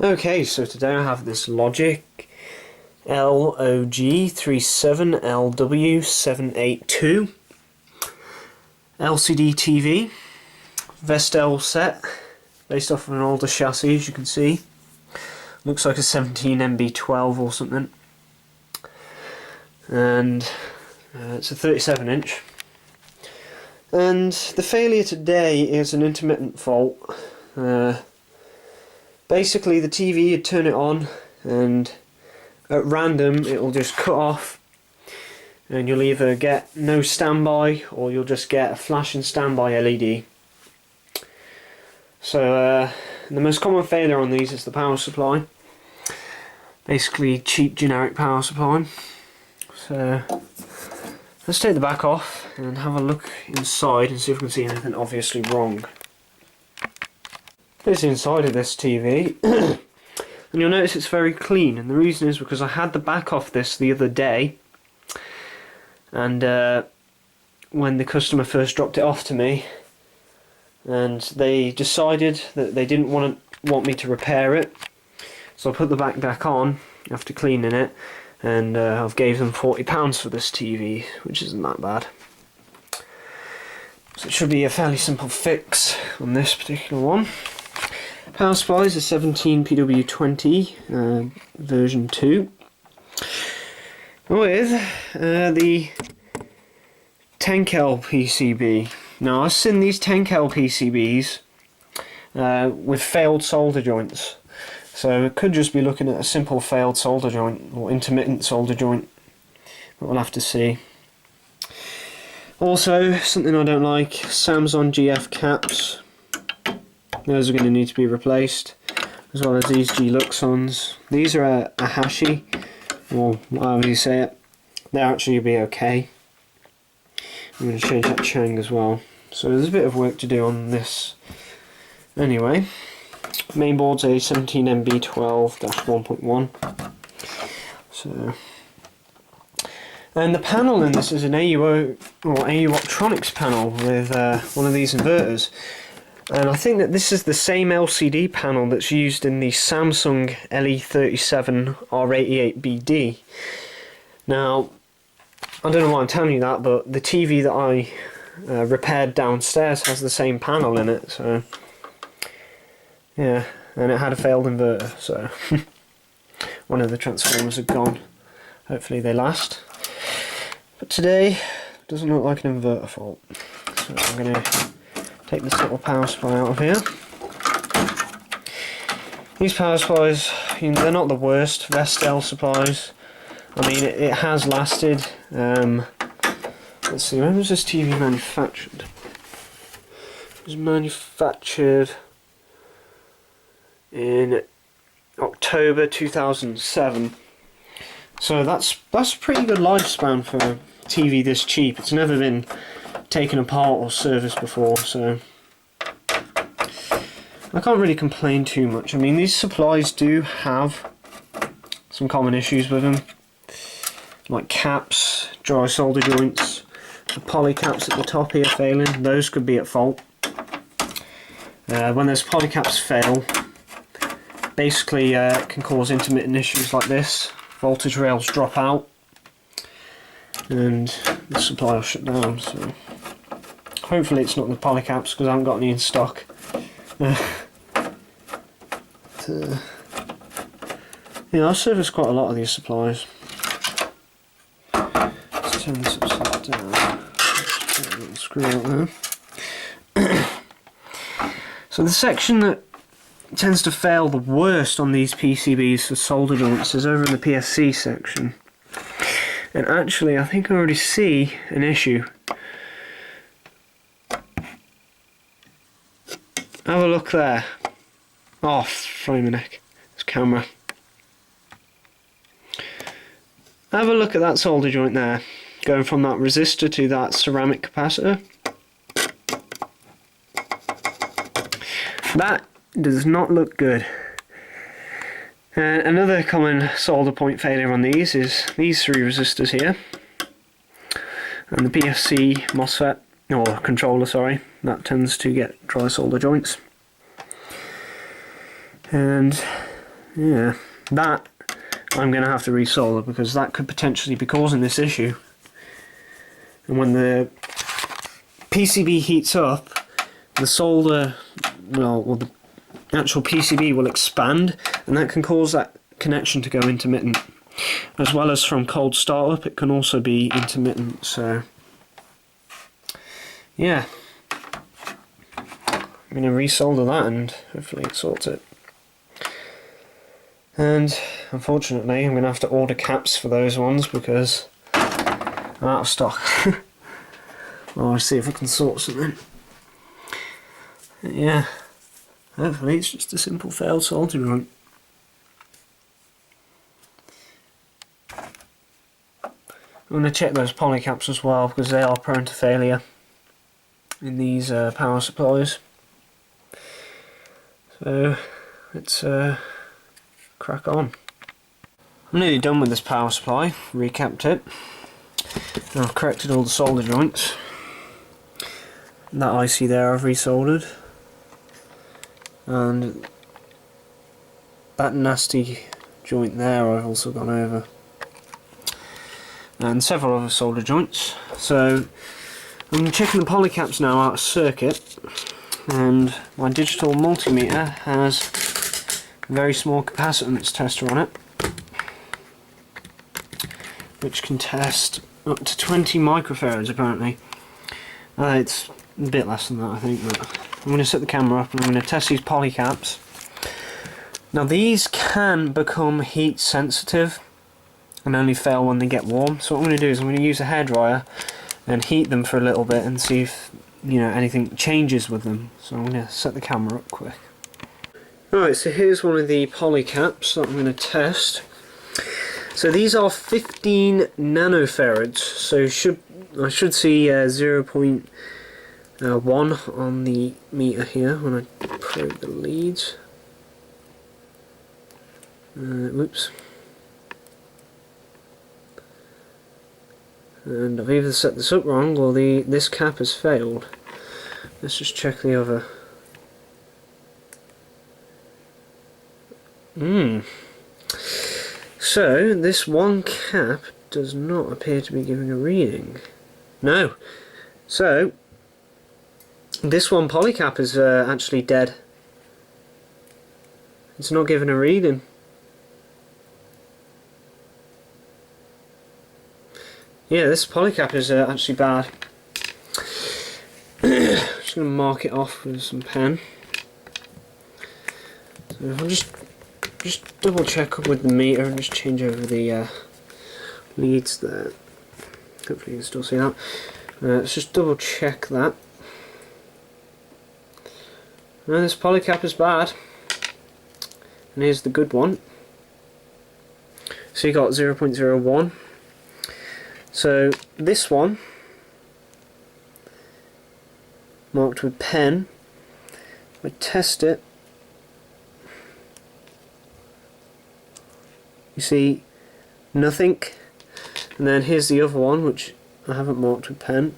Okay, so today I have this Logic LOG37LW782 LCD TV Vestel set, based off of an older chassis, as you can see. Looks like a 17MB12 or something, and it's a 37 inch. And the failure today is an intermittent fault. Basically the TV, you'd turn it on and at random it will just cut off, and you'll either get no standby or you'll just get a flashing standby LED. So the most common failure on these is the power supply. Basically cheap generic power supply. So let's take the back off and have a look inside and see if we can see anything obviously wrong. This is the inside of this TV and you'll notice it's very clean, and the reason is because I had the back off this the other day, and when the customer first dropped it off to me, and they decided that they didn't want me to repair it, so I put the back on after cleaning it, and I've gave them £40 for this TV, which isn't that bad. So it should be a fairly simple fix on this particular one. Power supply is a 17PW20 version 2 with the Tenkel PCB. Now I've seen these Tenkel PCBs with failed solder joints, so it could just be looking at a simple failed solder joint or intermittent solder joint, but we'll have to see. Also, something I don't like, Samsung GF caps. Those are going to need to be replaced, as well as these G-Luxons. These are a Hashi, or however you say it. They'll actually be okay. I'm going to change that Chang as well. So there's a bit of work to do on this. Anyway, mainboard's a 17MB12-1.1. So, and the panel in this is an AUO or AU Optronics panel with one of these inverters. And I think that this is the same LCD panel that's used in the Samsung LE37 R88BD. Now, I don't know why I'm telling you that, but the TV that I repaired downstairs has the same panel in it, so yeah, and it had a failed inverter, so one of the transformers had gone. Hopefully they last. But today, it doesn't look like an inverter fault, so I'm going to take this little power supply out of here. These power supplies, they're not the worst Vestel supplies. I mean, it has lasted. Let's see, when was this TV manufactured? It was manufactured in October 2007. So that's a pretty good lifespan for a TV this cheap. It's never been taken apart or serviced before, so I can't really complain too much. I mean, these supplies do have some common issues with them, like caps, dry solder joints, the poly caps at the top here failing. Those could be at fault. When those poly caps fail, basically it can cause intermittent issues like this. Voltage rails drop out and the supply will shut down, so hopefully it's not the poly caps, because I haven't got any in stock. Yeah, I've serviced quite a lot of these supplies. Let's turn this upside down. Let's put a little screw out there. So the section that tends to fail the worst on these PCBs for solder joints is over in the PSC section. And actually, I think I already see an issue. Have a look there. Oh, flaming neck. This camera. Have a look at that solder joint there, going from that resistor to that ceramic capacitor. That does not look good. Another common solder point failure on these is these three resistors here, and the PFC MOSFET, or controller, sorry, that tends to get dry solder joints. And Yeah, that I'm going to have to resolder because that could potentially be causing this issue. And when the PCB heats up, the solder, well, the actual PCB will expand, and that can cause that connection to go intermittent. As well as from cold startup, it can also be intermittent. So, yeah, I'm going to resolder that and hopefully it sorts it. And unfortunately, I'm going to have to order caps for those ones because I'm out of stock. Well, I'll see if I can sort something. Yeah, hopefully it's just a simple failed solder joint. I'm going to check those polycaps as well because they are prone to failure in these power supplies. So let's crack on. I'm nearly done with this power supply, recapped it, and I've corrected all the solder joints. That IC there I've resoldered, and that nasty joint there I've also gone over, and several other solder joints. So I'm checking the polycaps now out of circuit, and my digital multimeter has a very small capacitance tester on it, which can test up to 20 microfarads apparently. It's a bit less than that I think, but I'm going to set the camera up and I'm going to test these polycaps. Now these can become heat sensitive and only fail when they get warm, so what I'm going to do is I'm going to use a hairdryer and heat them for a little bit and see if anything changes with them. So I'm going to set the camera up quick. Alright, so here's one of the polycaps that I'm going to test. So these are 15 nanofarads, so I should see 0.1 on the meter here when I probe the leads. Whoops. And I've either set this up wrong or this cap has failed. Let's just check the other. So this one cap does not appear to be giving a reading. No. So this one polycap is actually dead. It's not giving a reading. Yeah, this polycap is actually bad. Just going to mark it off with some pen. So I'll just double check with the meter and just change over the leads there. Hopefully you can still see that. Let's just double check that. No, this polycap is bad. And here's the good one. So you got 0.01. So this one, marked with pen, I test it. You see nothing. And then here's the other one, which I haven't marked with pen.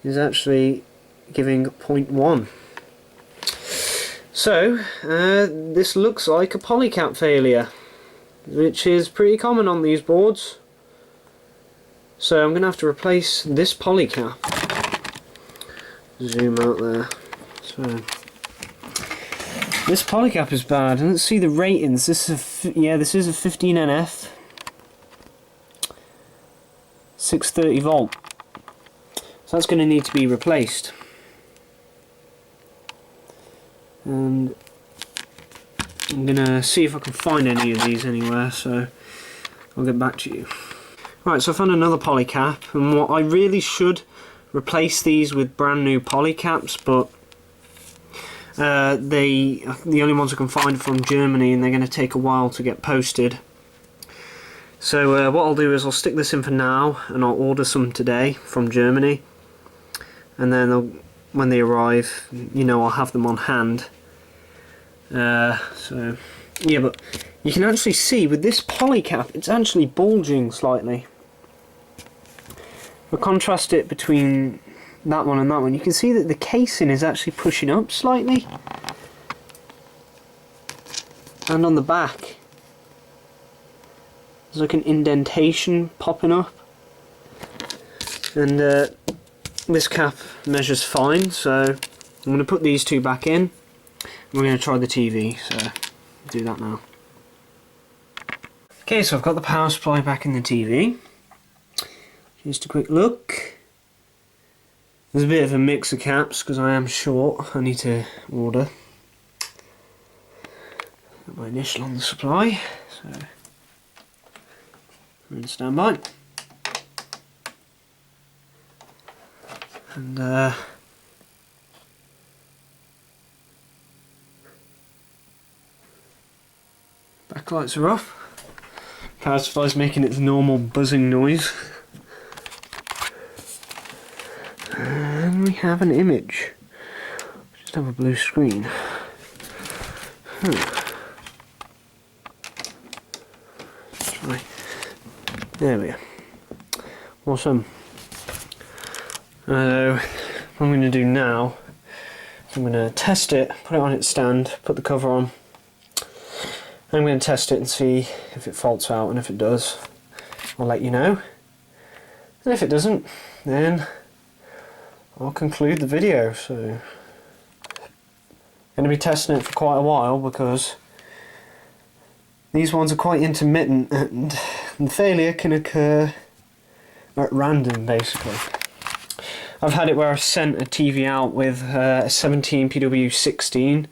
Is actually giving 0.1. So this looks like a polycap failure, which is pretty common on these boards. So I'm going to have to replace this polycap. Zoom out there. So this polycap is bad, and let's see the ratings. This is a 15 NF, 630 volt. So that's going to need to be replaced. And I'm going to see if I can find any of these anywhere, so I'll get back to you. Right, so I found another polycap, and what I really should replace these with brand new polycaps, but the only ones I can find are from Germany, and they're going to take a while to get posted. So what I'll do is I'll stick this in for now, and I'll order some today from Germany, and then when they arrive, I'll have them on hand. So yeah, but you can actually see with this polycap, it's actually bulging slightly. I'll contrast it between that one and that one, you can see that the casing is actually pushing up slightly. And on the back, there's like an indentation popping up. And this cap measures fine, so I'm going to put these two back in. We're going to try the TV, so do that now. Okay, so I've got the power supply back in the TV. Just a quick look. There's a bit of a mix of caps because I am short. I need to order. Got my initial on the supply, so we're in standby. And backlights are off. Power supply's making its normal buzzing noise. And we have an image. Just have a blue screen. Try. There we are. Awesome. What I'm going to do now, I'm going to test it, put it on its stand, put the cover on. I'm going to test it and see if it faults out, and if it does, I'll let you know. And if it doesn't, then I'll conclude the video. So I'm going to be testing it for quite a while because these ones are quite intermittent and the failure can occur at random basically. I've had it where I've sent a TV out with a 17PW16,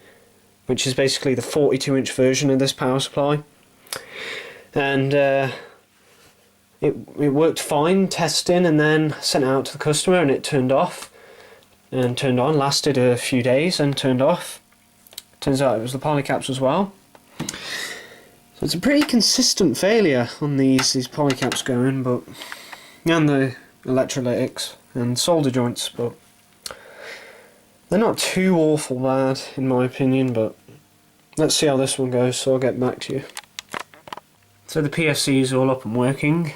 which is basically the 42-inch version of this power supply, and it worked fine testing, and then sent it out to the customer and it turned off and turned on, lasted a few days and turned off. Turns out it was the polycaps as well. So it's a pretty consistent failure on these polycaps going, but and the electrolytics and solder joints, but they're not too awful bad in my opinion. But let's see how this one goes, so I'll get back to you. So the PFC is all up and working,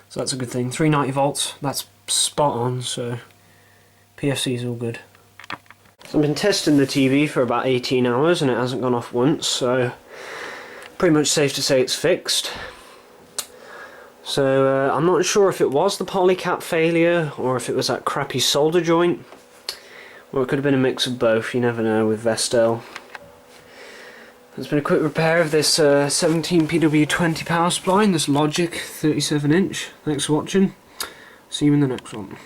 so that's a good thing. 390 volts, that's spot on, so PFC is all good. So I've been testing the TV for about 18 hours and it hasn't gone off once, so pretty much safe to say it's fixed. So I'm not sure if it was the polycap failure or if it was that crappy solder joint, or it could have been a mix of both, you never know with Vestel. There's been a quick repair of this 17PW20 power supply and this Logic 37-inch. Thanks for watching, see you in the next one.